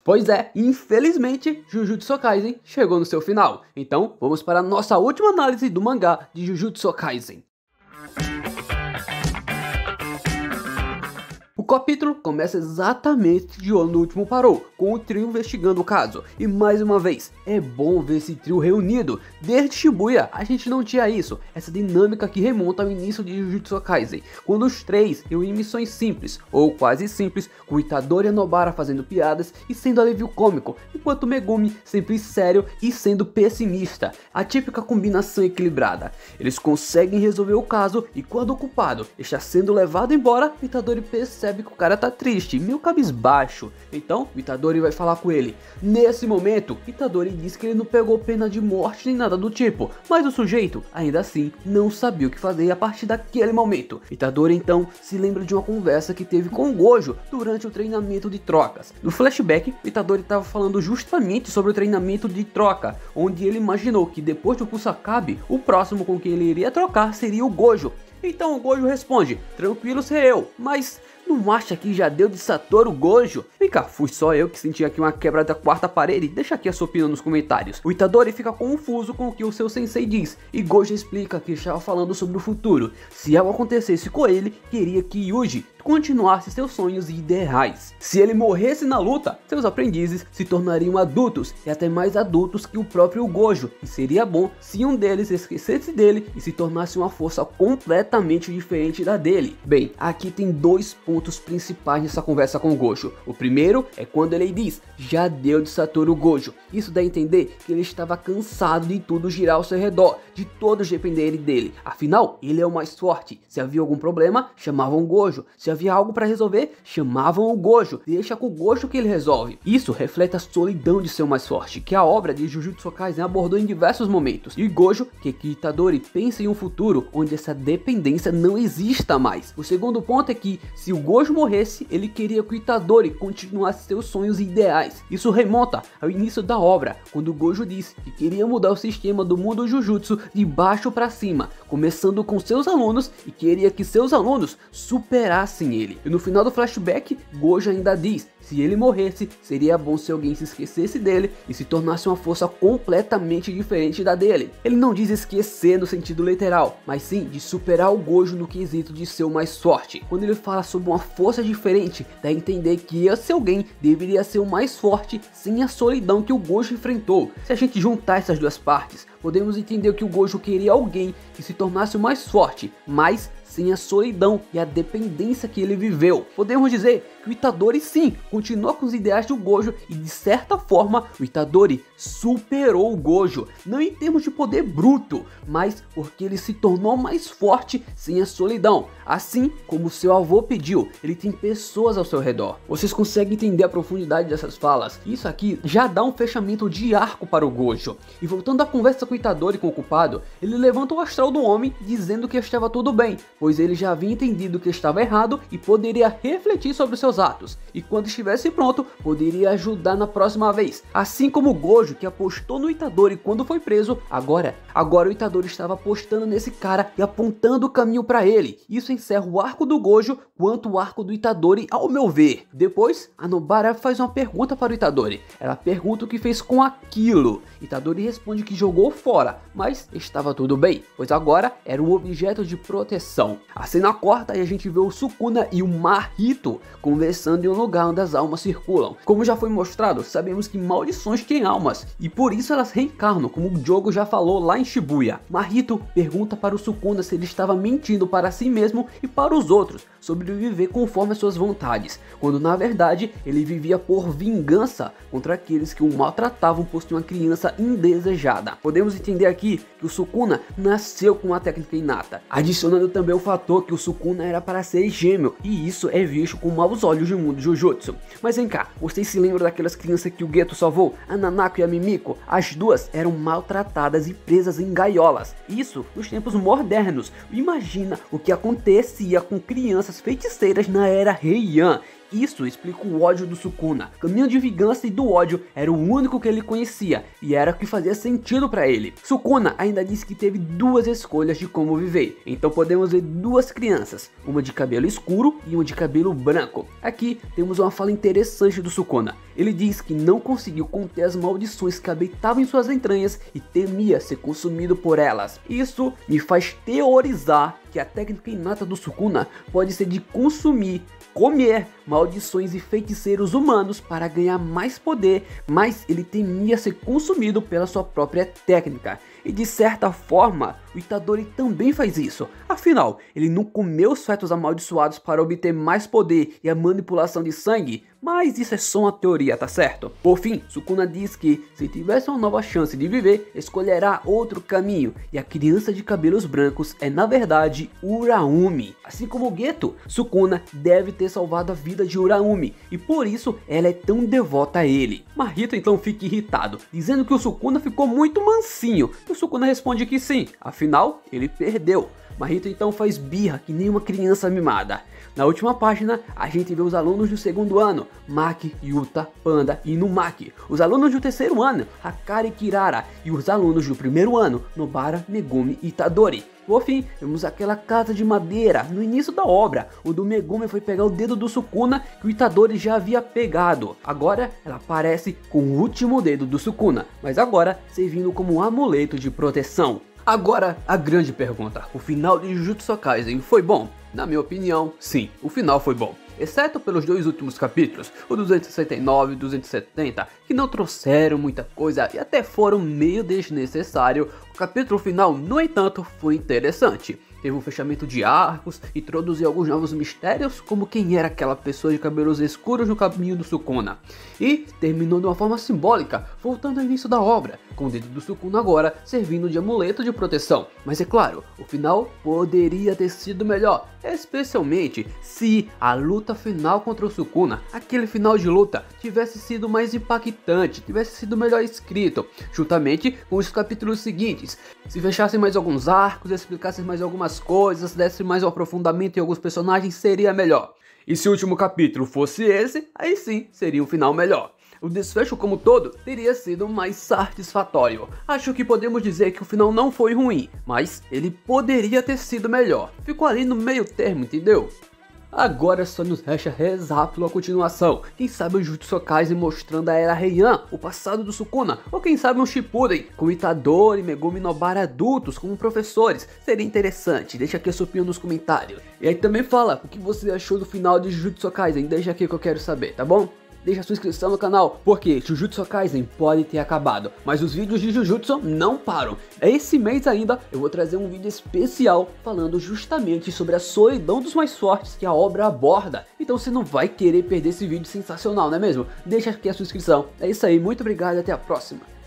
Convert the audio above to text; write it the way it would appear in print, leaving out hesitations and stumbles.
Pois é, infelizmente, Jujutsu Kaisen chegou no seu final. Então, vamos para a nossa última análise do mangá de Jujutsu Kaisen. O capítulo começa exatamente de onde o último parou, com o trio investigando o caso. E mais uma vez, é bom ver esse trio reunido. Desde Shibuya, a gente não tinha isso, essa dinâmica que remonta ao início de Jujutsu Kaisen, quando os três reúnem missões simples, ou quase simples, com Itadori e Nobara fazendo piadas e sendo alívio cômico, enquanto Megumi sempre sério e sendo pessimista. A típica combinação equilibrada. Eles conseguem resolver o caso e quando o culpado está sendo levado embora, Itadori percebe que o cara tá triste, meio cabisbaixo. Então, Itadori vai falar com ele. Nesse momento, Itadori diz que ele não pegou pena de morte nem nada do tipo, mas o sujeito, ainda assim, não sabia o que fazer a partir daquele momento. Itadori então se lembra de uma conversa que teve com o Gojo durante o treinamento de trocas. No flashback, Itadori estava falando justamente sobre o treinamento de troca, onde ele imaginou que depois do Kusakabe, o próximo com quem ele iria trocar seria o Gojo. Então o Gojo responde, tranquilo ser eu, mas não acha que já deu de Satoru Gojo? Vem cá, fui só eu que senti aqui uma quebra da quarta parede? Deixa aqui a sua opinião nos comentários. O Itadori fica confuso com o que o seu sensei diz, e Gojo explica que estava falando sobre o futuro. Se algo acontecesse com ele, queria que Yuji continuasse seus sonhos e ideais. Se ele morresse na luta, seus aprendizes se tornariam adultos, e até mais adultos que o próprio Gojo, e seria bom se um deles esquecesse dele e se tornasse uma força completamente diferente da dele. Bem, aqui tem dois pontos principais nessa conversa com o Gojo. O primeiro é quando ele diz, já deu de Satoru Gojo. Isso dá a entender que ele estava cansado de tudo girar ao seu redor, de todos dependerem dele. Afinal, ele é o mais forte. Se havia algum problema, chamavam o Gojo. Se havia algo para resolver, chamavam o Gojo. Deixa com o Gojo que ele resolve. Isso reflete a solidão de ser o mais forte, que a obra de Jujutsu Kaisen abordou em diversos momentos. E Gojo quer que Itadori pense em um futuro onde essa dependência não exista mais. O segundo ponto é que, se o Gojo morresse, ele queria que o Itadori continuasse seus sonhos e ideais. Isso remonta ao início da obra, quando o Gojo disse que queria mudar o sistema do mundo Jujutsu de baixo para cima, começando com seus alunos e queria que seus alunos superassem ele. E no final do flashback, Gojo ainda diz, se ele morresse, seria bom se alguém se esquecesse dele e se tornasse uma força completamente diferente da dele. Ele não diz esquecer no sentido literal, mas sim de superar o Gojo no quesito de ser o mais forte. Quando ele fala sobre uma força diferente, dá a entender que esse alguém deveria ser o mais forte sem a solidão que o Gojo enfrentou. Se a gente juntar essas duas partes, podemos entender que o Gojo queria alguém que se tornasse o mais forte, mas sem a solidão e a dependência que ele viveu. Podemos dizer que o Itadori sim, continua com os ideais do Gojo e de certa forma o Itadori superou o Gojo, não em termos de poder bruto, mas porque ele se tornou mais forte sem a solidão. Assim como seu avô pediu, ele tem pessoas ao seu redor. Vocês conseguem entender a profundidade dessas falas? Isso aqui já dá um fechamento de arco para o Gojo. E voltando à conversa com o Itadori com o culpado, ele levanta o astral do homem dizendo que estava tudo bem, pois ele já havia entendido que estava errado e poderia refletir sobre seus atos, e quando estivesse pronto, poderia ajudar na próxima vez. Assim como o Gojo, que apostou no Itadori quando foi preso, agora o Itadori estava apostando nesse cara e apontando o caminho para ele. Isso encerra o arco do Gojo, quanto o arco do Itadori, ao meu ver. Depois, a Nobara faz uma pergunta para o Itadori. Ela pergunta o que fez com aquilo. Itadori responde que jogou fora, mas estava tudo bem, pois agora era um objeto de proteção. A cena corta e a gente vê o Sukuna e o Mahito conversando em um lugar onde as almas circulam. Como já foi mostrado, sabemos que maldições têm almas, e por isso elas reencarnam, como o Jogo já falou lá em Shibuya. Mahito pergunta para o Sukuna se ele estava mentindo para si mesmo e para os outros, sobre viver conforme as suas vontades, quando na verdade ele vivia por vingança contra aqueles que o maltratavam por ser uma criança indesejada. Podemos entender aqui que o Sukuna nasceu com uma técnica inata, adicionando também o fator que o Sukuna era para ser gêmeo, e isso é visto com maus olhos no mundo Jujutsu. Mas vem cá, vocês se lembram daquelas crianças que o Geto salvou? A Nanako e a Mimiko? As duas eram maltratadas e presas em gaiolas, isso nos tempos modernos. Imagina o que acontecia com crianças feiticeiras na era Heian. isso explica o ódio do Sukuna. O caminho de vingança e do ódio era o único que ele conhecia e era o que fazia sentido para ele. Sukuna ainda disse que teve duas escolhas de como viver, então podemos ver duas crianças, uma de cabelo escuro e uma de cabelo branco. Aqui temos uma fala interessante do Sukuna. Ele diz que não conseguiu conter as maldições que habitavam em suas entranhas e temia ser consumido por elas. Isso me faz teorizar que a técnica inata do Sukuna pode ser de comer maldições e feiticeiros humanos para ganhar mais poder, mas ele temia ser consumido pela sua própria técnica. E de certa forma, o Itadori também faz isso. Afinal, ele não comeu os fetos amaldiçoados para obter mais poder e a manipulação de sangue, mas isso é só uma teoria, tá certo? Por fim, Sukuna diz que, se tivesse uma nova chance de viver, escolherá outro caminho, e a criança de cabelos brancos é na verdade Uraumi. Assim como Geto, Sukuna deve ter salvado a vida de Uraumi, e por isso ela é tão devota a ele. Mahito então fica irritado, dizendo que o Sukuna ficou muito mansinho, e o Sukuna responde que sim, afinal ele perdeu. Mahito então faz birra que nem uma criança mimada. Na última página, a gente vê os alunos do segundo ano, Maki, Yuta, Panda e Inumaki. Os alunos do terceiro ano, Hakari e Kirara. E os alunos do primeiro ano, Nobara, Megumi e Itadori. Por fim, vemos aquela casa de madeira no início da obra. O do Megumi foi pegar o dedo do Sukuna que o Itadori já havia pegado. Agora ela aparece com o último dedo do Sukuna, mas agora servindo como um amuleto de proteção. Agora, a grande pergunta, o final de Jujutsu Kaisen foi bom? Na minha opinião, sim, o final foi bom. Exceto pelos dois últimos capítulos, o 269 e o 270, que não trouxeram muita coisa e até foram meio desnecessário, o capítulo final, no entanto, foi interessante. Teve um fechamento de arcos, introduziu alguns novos mistérios, como quem era aquela pessoa de cabelos escuros no caminho do Sukuna. E terminou de uma forma simbólica, voltando ao início da obra, com o dedo do Sukuna agora servindo de amuleto de proteção. Mas é claro, o final poderia ter sido melhor, especialmente se a luta final contra o Sukuna, aquele final de luta, tivesse sido mais impactante, tivesse sido melhor escrito, juntamente com os capítulos seguintes. Se fechassem mais alguns arcos, explicassem mais algumas coisas, desse mais um aprofundamento em alguns personagens, seria melhor. E se o último capítulo fosse esse, aí sim seria um final melhor. O desfecho como todo teria sido mais satisfatório. Acho que podemos dizer que o final não foi ruim, mas ele poderia ter sido melhor. Ficou ali no meio termo, entendeu? Agora só nos resta rezar pela continuação. Quem sabe o Jujutsu Kaisen mostrando a Era Heian, o passado do Sukuna, ou quem sabe um Shippuden com Itadori e Megumi Nobara adultos como professores. Seria interessante, deixa aqui a sua opinião nos comentários. E aí também fala o que você achou do final de Jujutsu Kaisen, deixa aqui que eu quero saber, tá bom? Deixa sua inscrição no canal, porque Jujutsu Kaisen pode ter acabado, mas os vídeos de Jujutsu não param. Esse mês ainda eu vou trazer um vídeo especial falando justamente sobre a solidão dos mais fortes que a obra aborda. Então você não vai querer perder esse vídeo sensacional, não é mesmo? Deixa aqui a sua inscrição. É isso aí, muito obrigado e até a próxima.